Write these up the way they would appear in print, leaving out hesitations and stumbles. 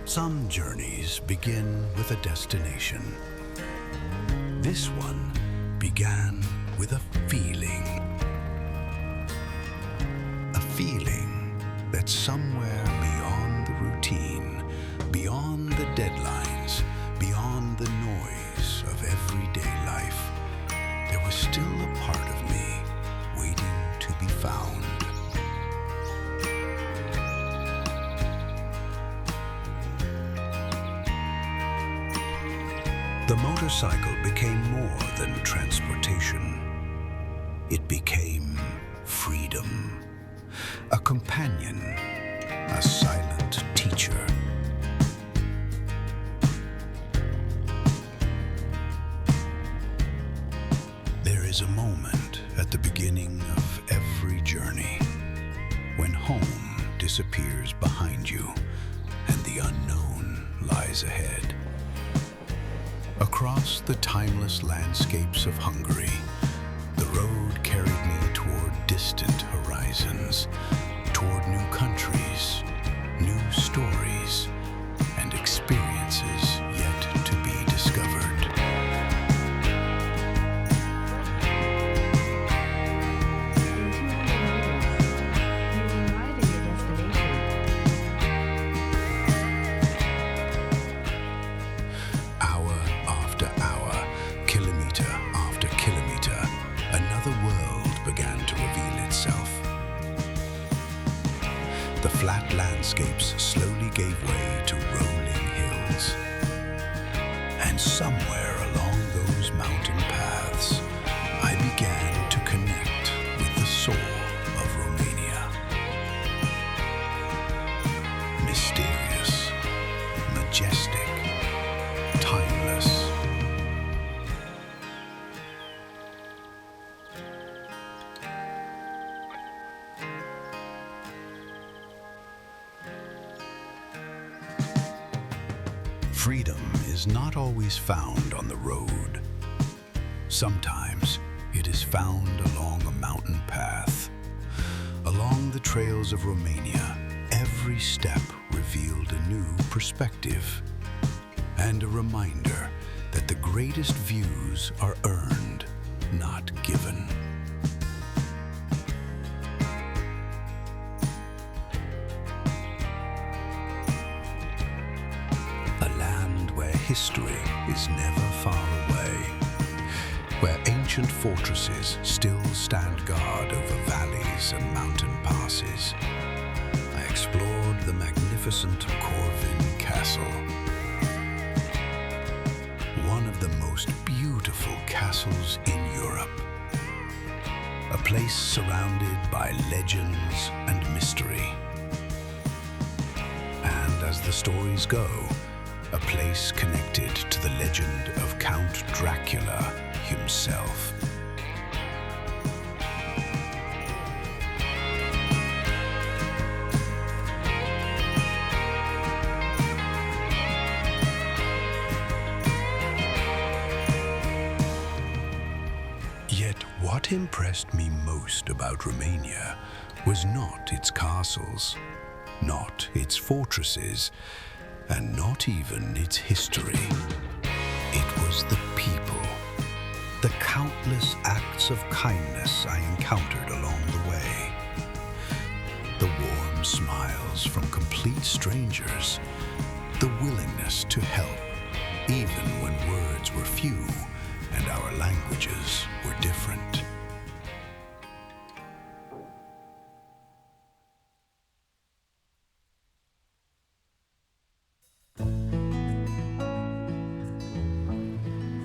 Some journeys begin with a destination. This one began with a feeling. A feeling that somewhere beyond the routine, beyond the deadlines, beyond the noise of everyday life, there was still a part of me waiting to be found. The motorcycle became more than transportation. It became freedom, a companion, a silent teacher. There is a moment at the beginning of every journey when home disappears behind you and the unknown lies ahead. Across the timeless landscapes of Hungary, the road carried me toward distant horizons, toward new countries, new stories, and experiences yet to be discovered. The flat landscapes slowly gave way to rolling hills. And somewhere along those mountain paths, I began to connect with the soul of Romania. Mysterious, majestic, timeless. Freedom is not always found on the road. Sometimes it is found along a mountain path. Along the trails of Romania, every step revealed a new perspective and a reminder that the greatest views are earned, not given. History is never far away, where ancient fortresses still stand guard over valleys and mountain passes. I explored the magnificent Corvin Castle, one of the most beautiful castles in Europe, a place surrounded by legends and mystery. And as the stories go, a place connected to the legend of Count Dracula himself. Yet what impressed me most about Romania was not its castles, not its fortresses, and not even its history. It was the people, the countless acts of kindness I encountered along the way. The warm smiles from complete strangers, the willingness to help, even when words were few and our languages were different.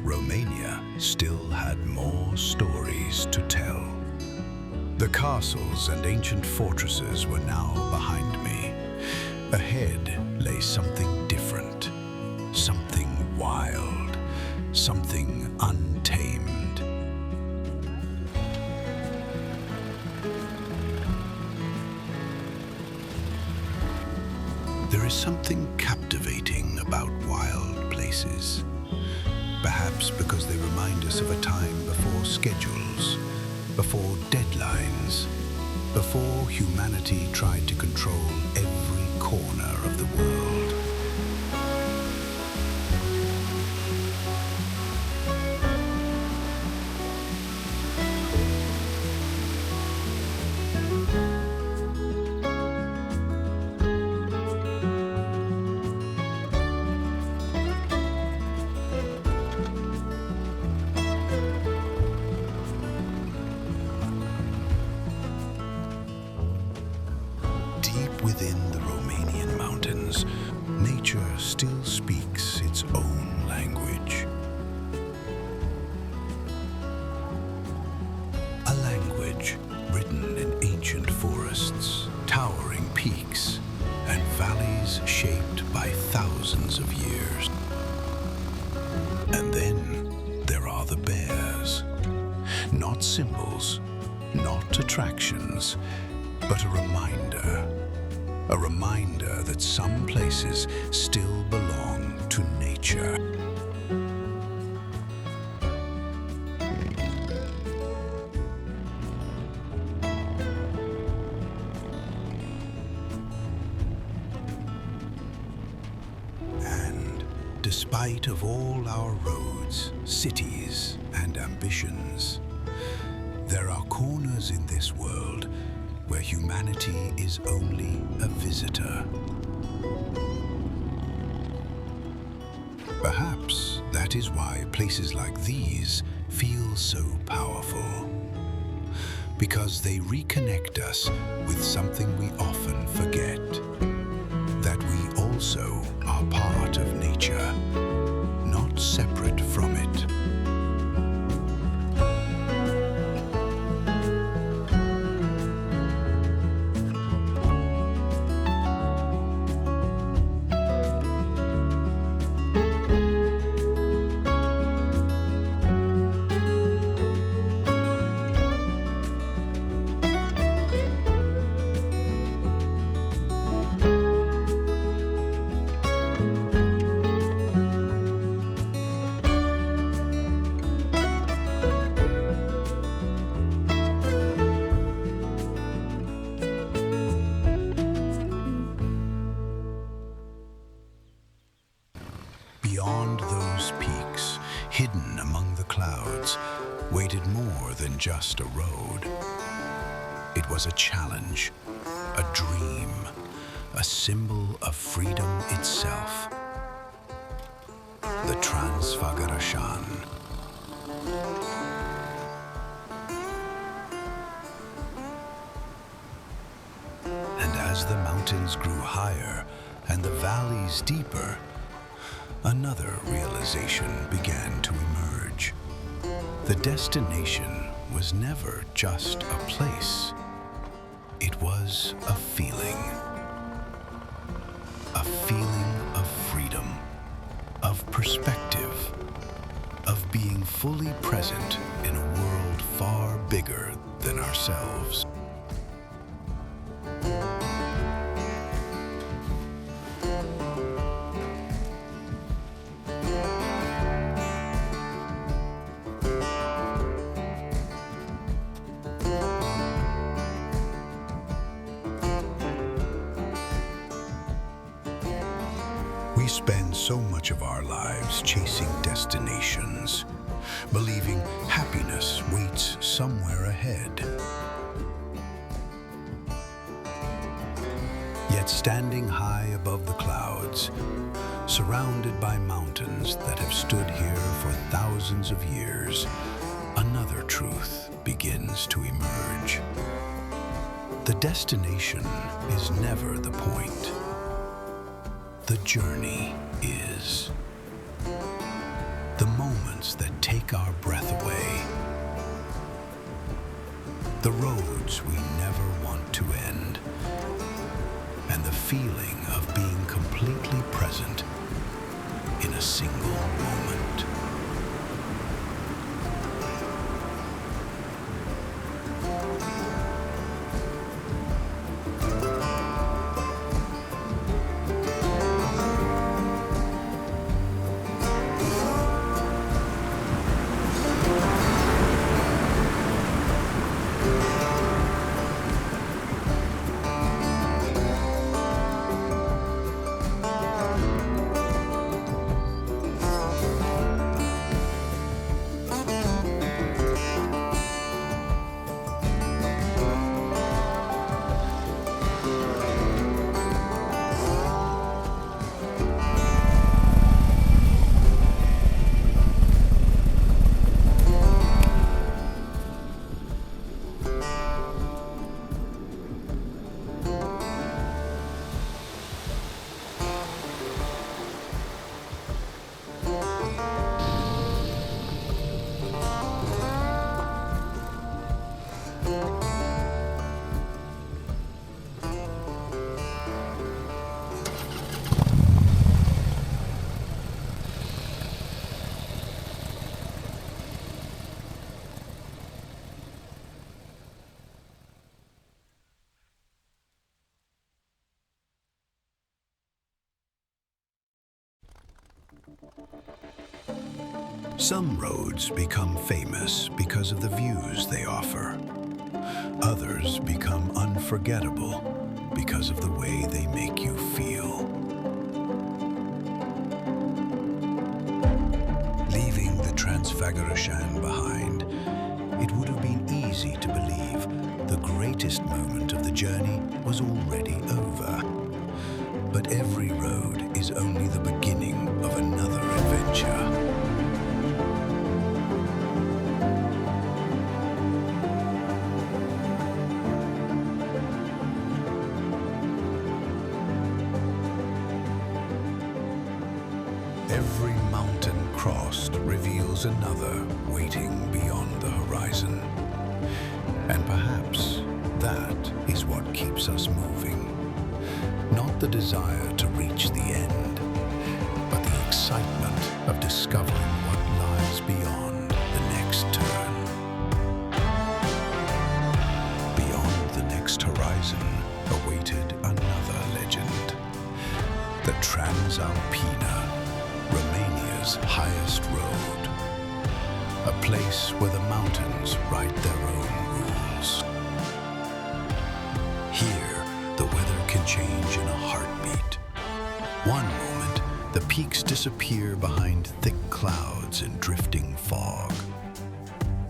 Romania still had more stories to tell. The castles and ancient fortresses were now behind me. Ahead lay something different, something wild, something untamed. There is something captivating about wild places. Perhaps because they remind us of a time before schedules, before deadlines, before humanity tried to control every corner of the world. Within the Romanian mountains, nature still speaks its own language. A language written in ancient forests, towering peaks, and valleys shaped by thousands of years. And then there are the bears. Not symbols, not attractions, but a reminder. A reminder that some places still belong to nature. And despite of all our roads, cities, and ambitions, there are corners in this world where humanity is only a visitor. Perhaps that is why places like these feel so powerful, because they reconnect us with something we often forget, that we also are part of nature, not separate from it. Beyond those peaks, hidden among the clouds, waited more than just a road. It was a challenge, a dream, a symbol of freedom itself. The Transylvania. And as the mountains grew higher and the valleys deeper, another realization began to emerge. The destination was never just a place. It was a feeling. A feeling of freedom, of perspective, of being fully present in a world far bigger than ourselves. We spend so much of our lives chasing destinations, believing happiness waits somewhere ahead. Yet standing high above the clouds, surrounded by mountains that have stood here for thousands of years, another truth begins to emerge. The destination is never the point. The journey is. The moments that take our breath away. The roads we never want to end. And the feeling of being completely present in a single moment. Some roads become famous because of the views they offer. Others become unforgettable because of the way they make you feel. Leaving the Transylvania behind, it would have been easy to believe the greatest moment of the journey was already over. But every road is only the beginning of another adventure. Every mountain crossed reveals another waiting beyond the horizon. And perhaps that is what keeps us moving. Not the desire to reach the end, but the excitement of discovering what lies beyond the next turn. Beyond the next horizon awaited another legend. The Transylvania, Romania's highest road. A place where the mountains write their own rules. Here, the weather can change in a heartbeat. One moment, the peaks disappear behind thick clouds and drifting fog.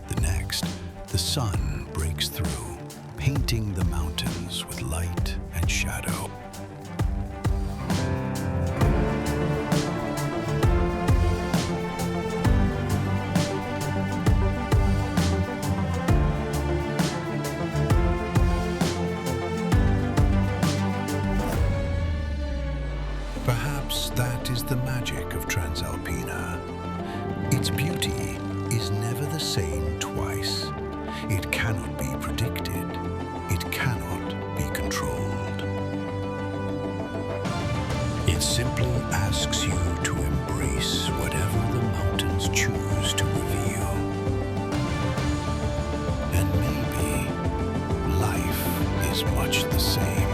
The next, the sun breaks through, painting the mountains with light and shadow. Perhaps that is the magic of Transylvania. Its beauty is never the same twice. It cannot be predicted. It cannot be controlled. It simply asks you to embrace whatever the mountains choose to reveal. And maybe life is much the same.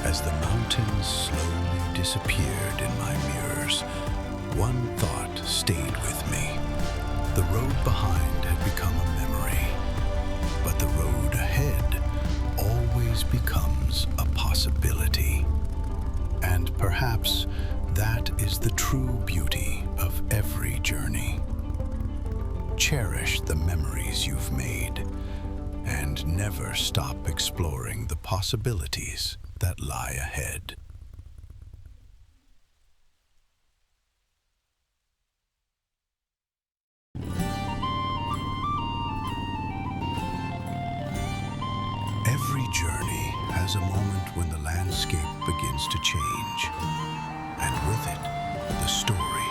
As the mountains slowly disappeared in my mirrors, one thought stayed with me. The road behind had become a memory, but the road ahead always becomes a possibility. And perhaps that is the true beauty of every journey. Cherish the memories you've made, and never stop exploring the possibilities that lie ahead. Every journey has a moment when the landscape begins to change, and with it, the story.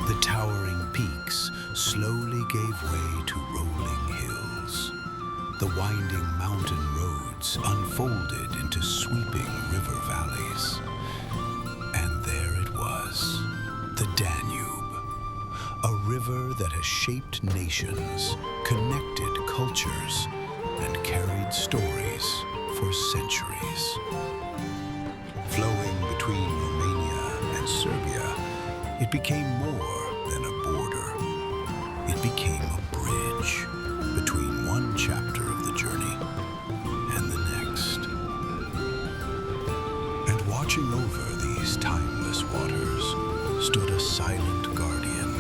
The towering peaks slowly gave way to rolling hills. The winding mountain roads unfolded into sweeping river valleys. And there it was, the Danube, a river that has shaped nations, connected cultures, and carried stories for centuries. Flowing between Romania and Serbia, it became more than a border. It became a bridge between one chapter of the journey and the next. And watching over these timeless waters stood a silent guardian,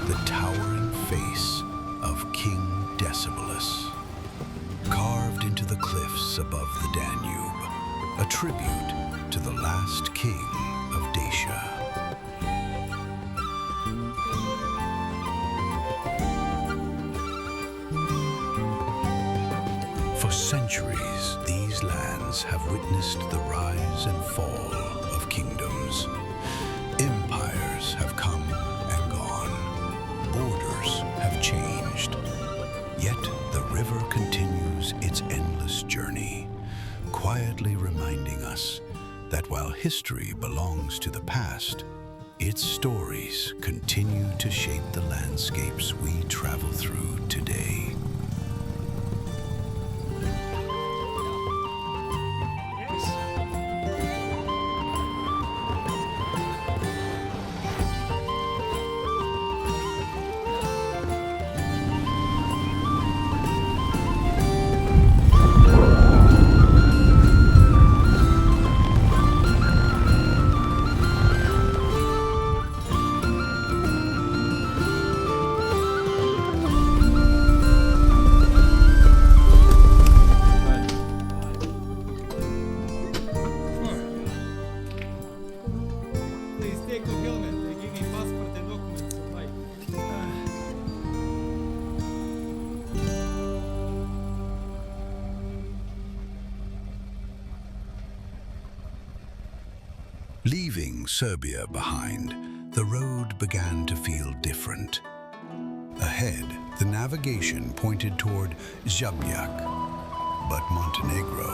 the towering face of King Decibalus, carved into the cliffs above the Danube, a tribute to the last king of Dacia. For centuries, these lands have witnessed the rise and fall of kingdoms. Empires have come and gone. Borders have changed. Yet the river continues its endless journey, quietly reminding us that while history belongs to the past, its stories continue to shape the landscapes we travel through today. Leaving Serbia behind, the road began to feel different. Ahead, the navigation pointed toward Zabjak, but Montenegro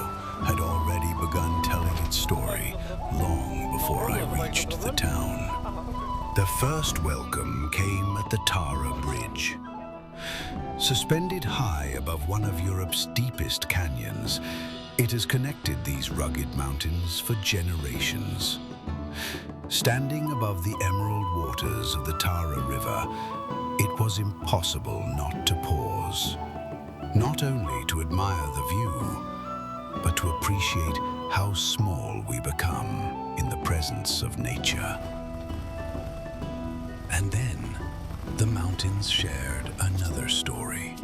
had already begun telling its story long before I reached the town. The first welcome came at the Tara Bridge. Suspended high above one of Europe's deepest canyons, it has connected these rugged mountains for generations. Standing above the emerald waters of the Tara River, it was impossible not to pause. Not only to admire the view, but to appreciate how small we become in the presence of nature. And then, the mountains shared another story.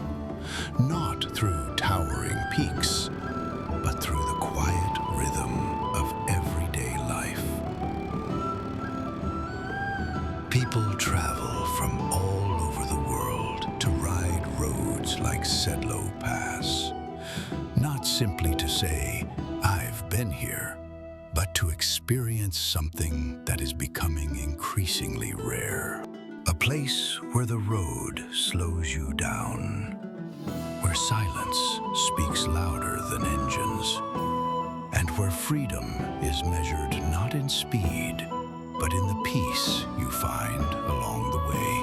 Not through towering peaks, but through the quiet rhythm of everyday life. People travel from all over the world to ride roads like Sedlo Pass. Not simply to say, I've been here, but to experience something that is becoming increasingly rare. A place where the road slows you down, where silence speaks louder than engines, and where freedom is measured not in speed, but in the peace you find along the way.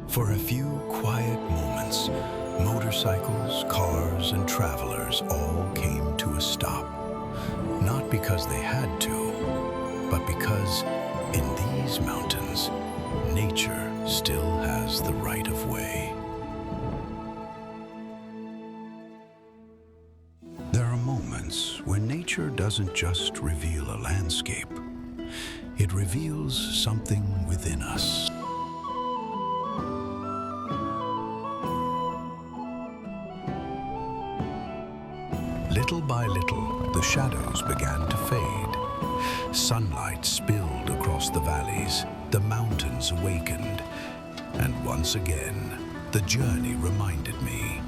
For a few quiet moments, motorcycles, cars, and travelers all came to a stop. Not because they had to, but because in these mountains, nature still has the right of way. There are moments when nature doesn't just reveal a landscape, it reveals something within us. Little by little, the shadows began to fade. Sunlight spilled across the valleys, the mountains awakened, and once again, the journey reminded me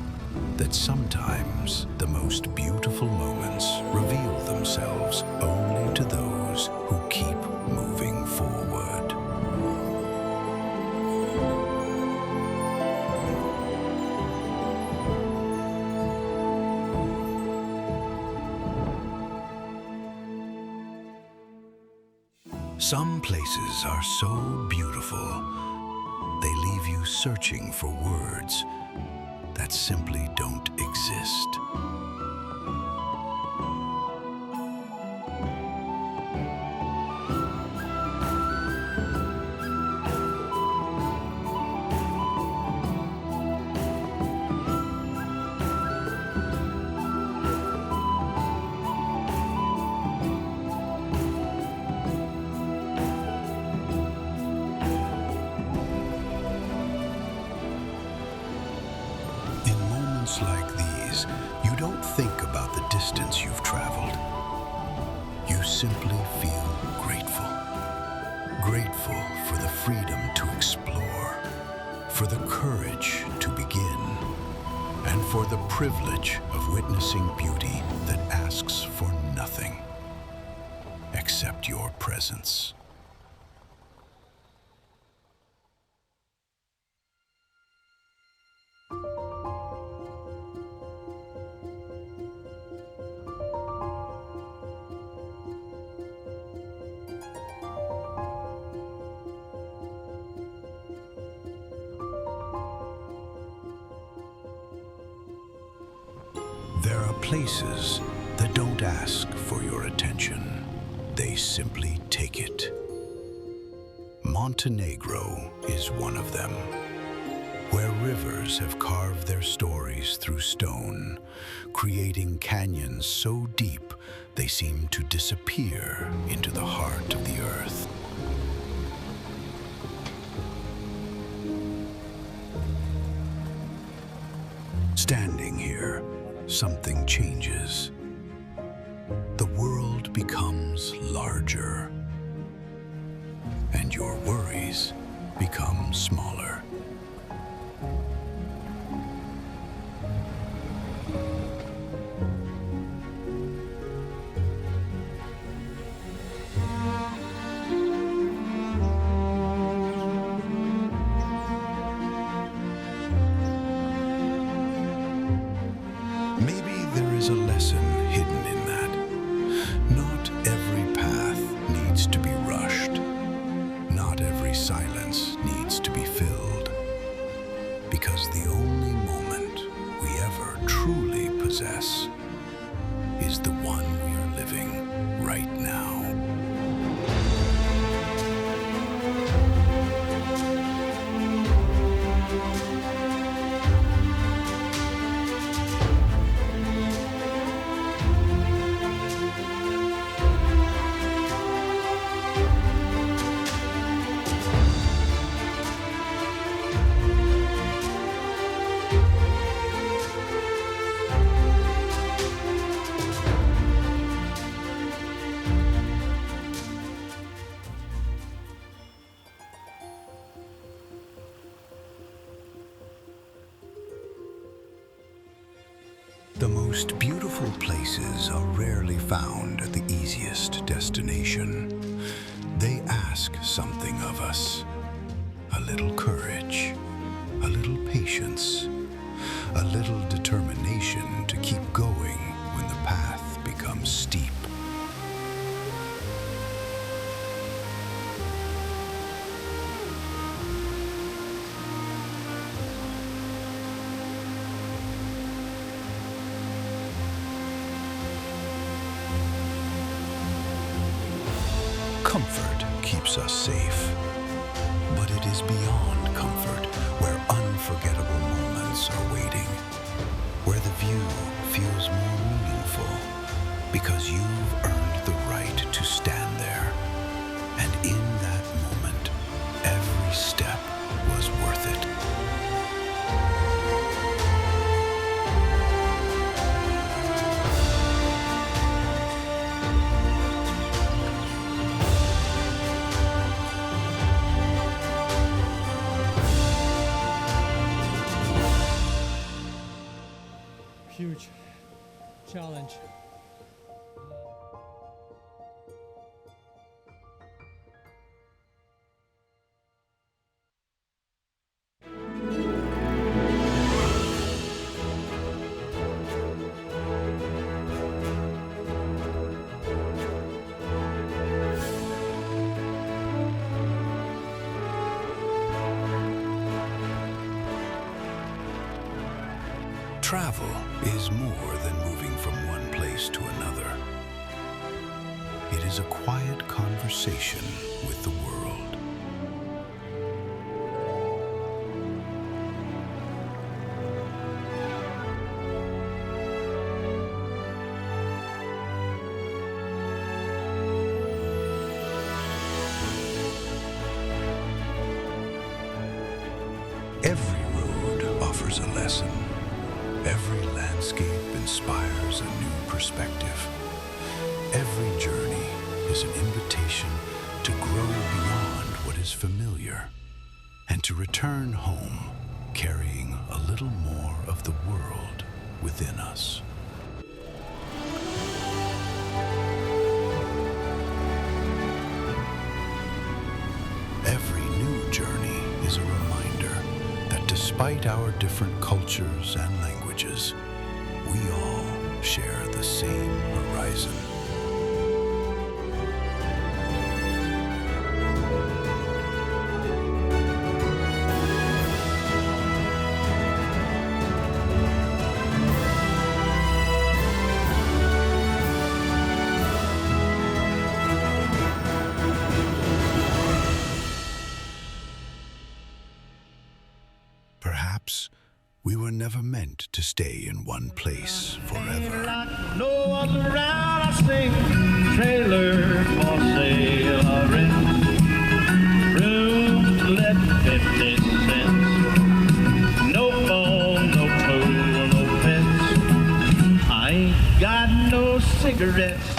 that sometimes the most beautiful moments reveal themselves only to those who keep moving forward. Some places are so beautiful, they leave you searching for words that simply don't exist. don't think about the distance you've traveled. You simply feel grateful. Grateful for the freedom to explore, for the courage to begin, and for the privilege of witnessing beauty that asks for nothing except your presence. There are places that don't ask for your attention. They simply take it. Montenegro is one of them, where rivers have carved their stories through stone, creating canyons so deep they seem to disappear into the heart of the earth. Standing here, something changes. The world becomes larger, and your worries become smaller. Maybe there is a lesson hidden in that. Not every path needs to be rushed. Not every silence needs to be filled. Because the only moment we ever truly possess is the one we are living right now. The most beautiful places are rarely found at the easiest destination. They ask something of us. A little courage, a little patience, a little determination to keep going when the path becomes steep. Comfort keeps us safe, but it is beyond comfort where unforgettable moments are waiting, where the view feels more meaningful because you've earned the right to stand there, and in that moment, every step was worth it. Huge challenge. Travel is more than moving from one place to another. It is a quiet conversation with the world. Every road offers a lesson. Every landscape inspires a new perspective. Every journey is an invitation to grow beyond what is familiar and to return home carrying a little more of the world within us. Every new journey is a reminder that despite our different cultures and languages, we all share the same horizon. Perhaps we were never meant to stay in one place forever. No one's around, I sing trailer for sale or rent. Room to let 50 cents. No phone, no pool, no pets. I ain't got no cigarettes.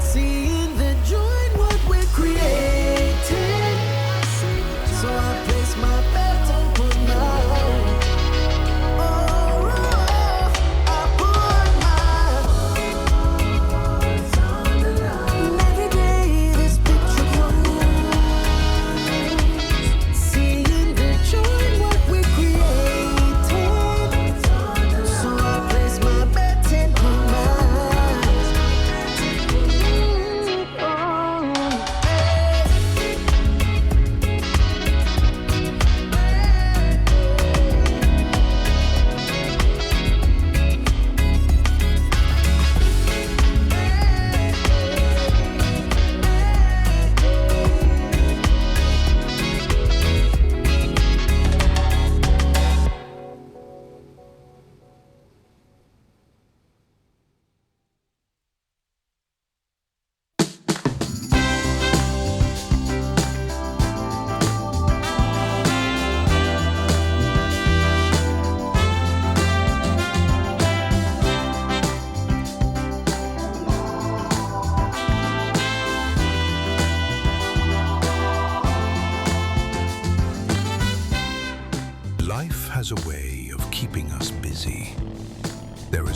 Seeing the joy in what we're creating.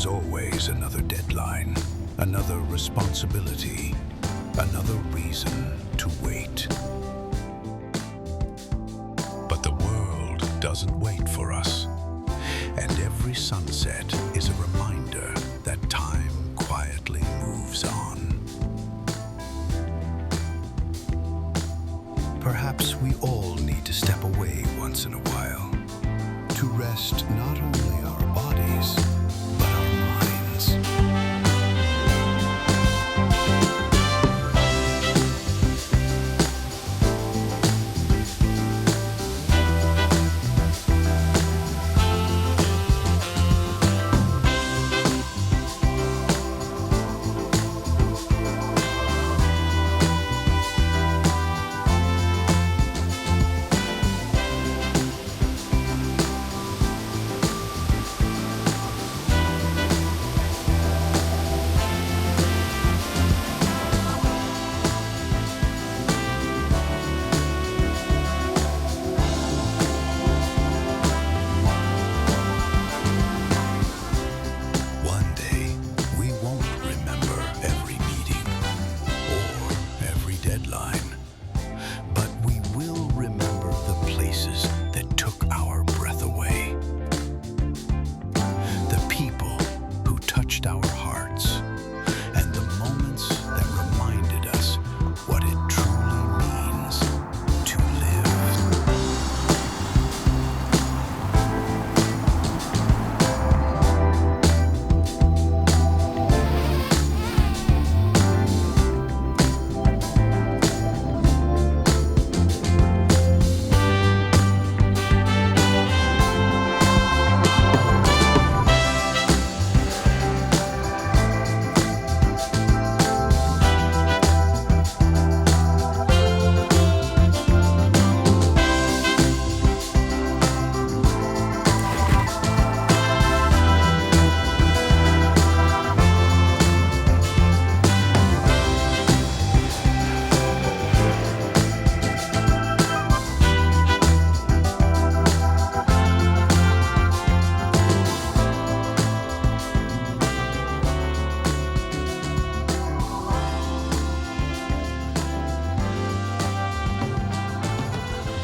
was always another deadline, another responsibility, another reason to wait. But the world doesn't wait for us, and every sunset is a reminder that time quietly moves on. Perhaps we all need to step away once in a while to rest not only our bodies, but our minds.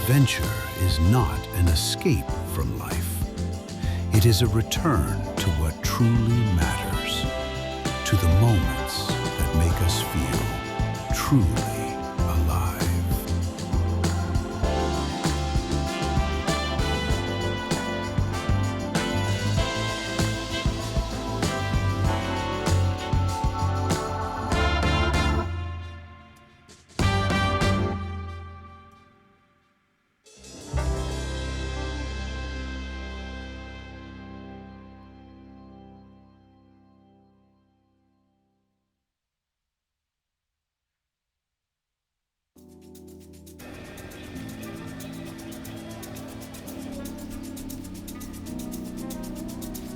Adventure is not an escape from life. It is a return to what truly matters, to the moments that make us feel truly alive.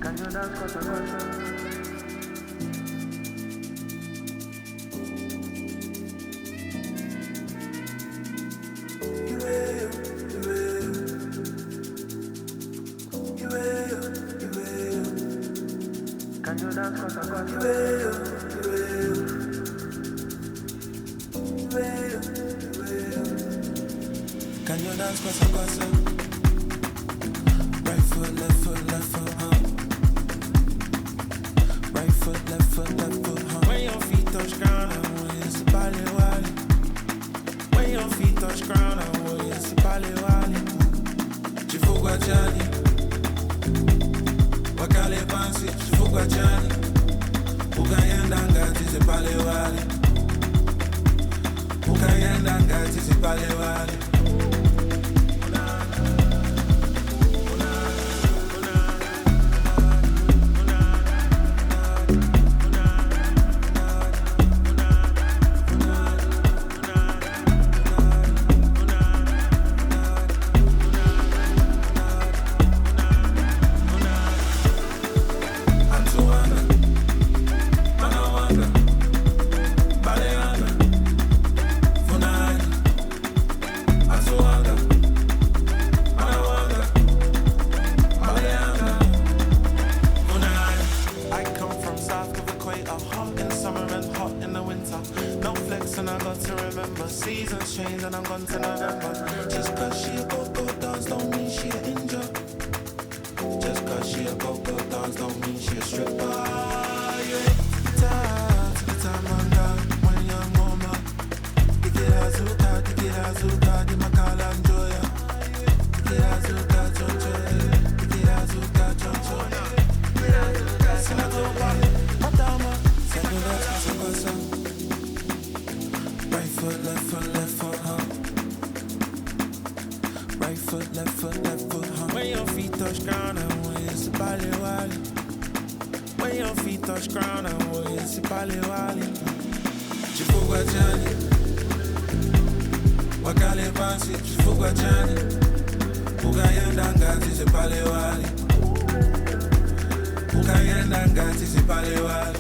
Can you dance cosa cosa? Right foot, left foot, right foot, left foot, When your feet touch ground, I want you to pale wali. When your feet touch ground, I want you to pale wali. Chifugwa jani, wakale pansi, chifugwa jani. Ukayenda ngati zipale wali. Ukayenda ngati zipale wali. seasons change and I'm gone to November. Just cause she a go-go dance don't mean she a injure. Just cause she a go-go dance don't mean she a stripper. Yeah, to the time I'm down when young mama. Take it azuka, di makala njoya. Take it azuka, choncho. Take it azuka, choncho. Sinatoba, matama, sengosa. Right foot, left foot, huh? Right foot, left foot, huh? When your feet touch ground, and when it's a bali wali. When your feet touch ground, and when it's a bali wali. Chifugwa jani, wakale bansi. Chifugwa jani, ukayenda ngati se bali wali. Ukayenda ngati se bali wali.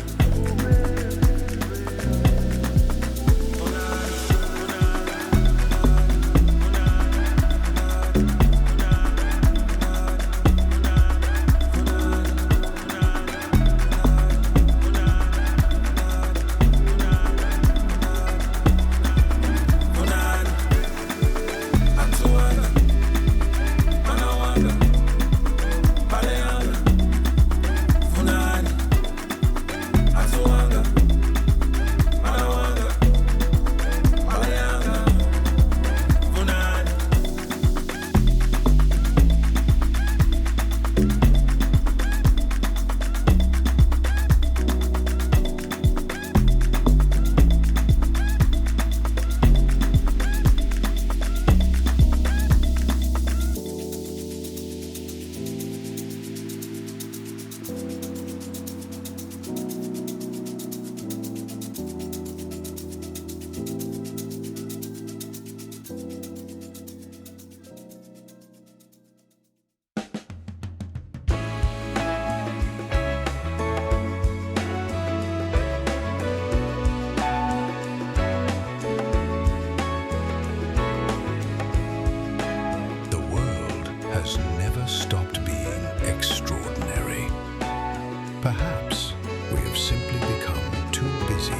Perhaps we have simply become too busy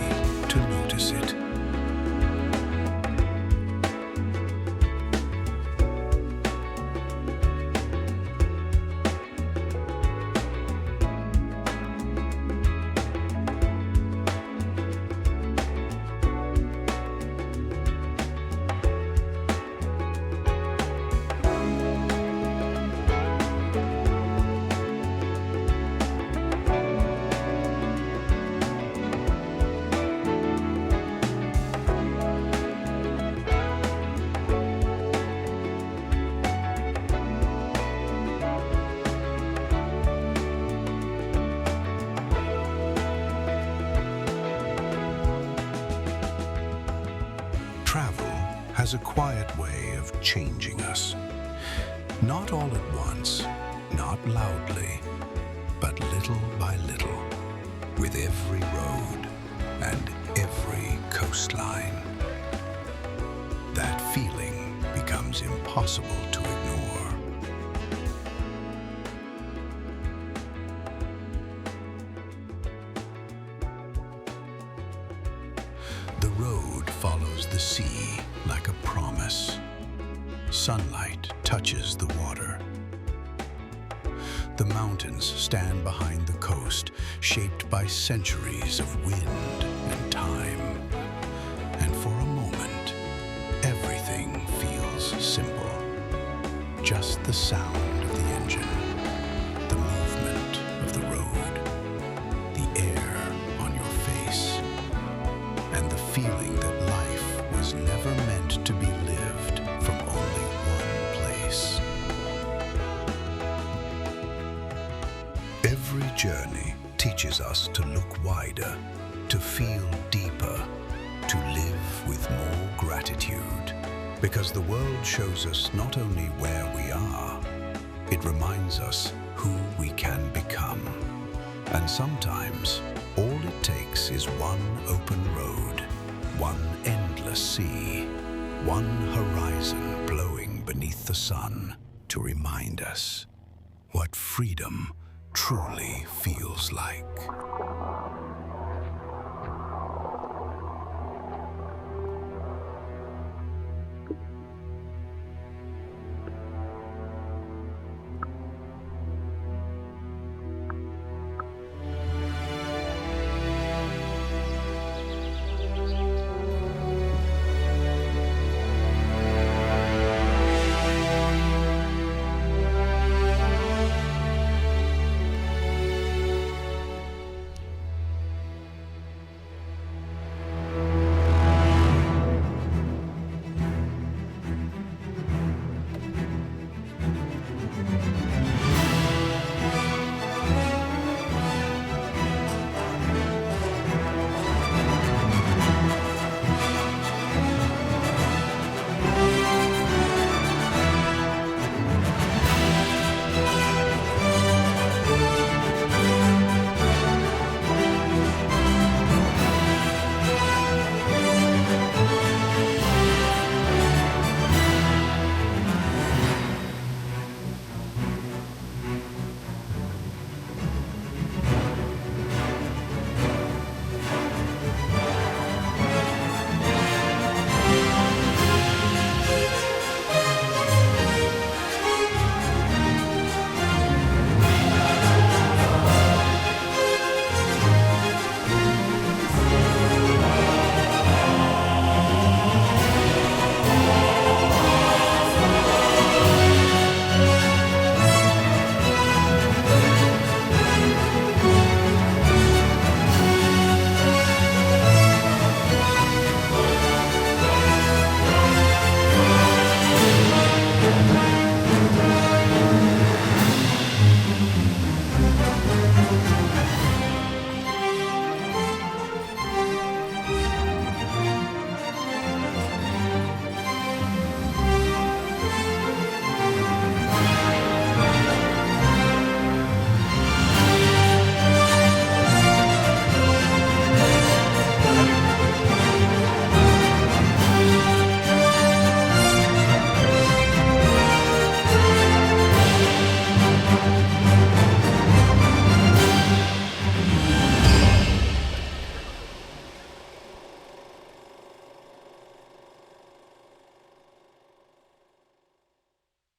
to notice it. Travel has a quiet way of changing us. Not all at once, not loudly, but little by little, with every road and every coastline. That feeling becomes impossible to ignore. The road follows the sea like a promise. Sunlight touches the water. The mountains stand behind the coast, shaped by centuries of wind and time. And for a moment, everything feels simple. Just the sound of the engine, the movement of the road, the air on your face, and the feeling that life was never meant to be lived from only one place. Every journey teaches us to look wider, to feel deeper, to live with more gratitude. Because the world shows us not only where we are, it reminds us who we can become. And sometimes, all it takes is one open road, one endless sea, one horizon glowing beneath the sun to remind us what freedom truly feels like.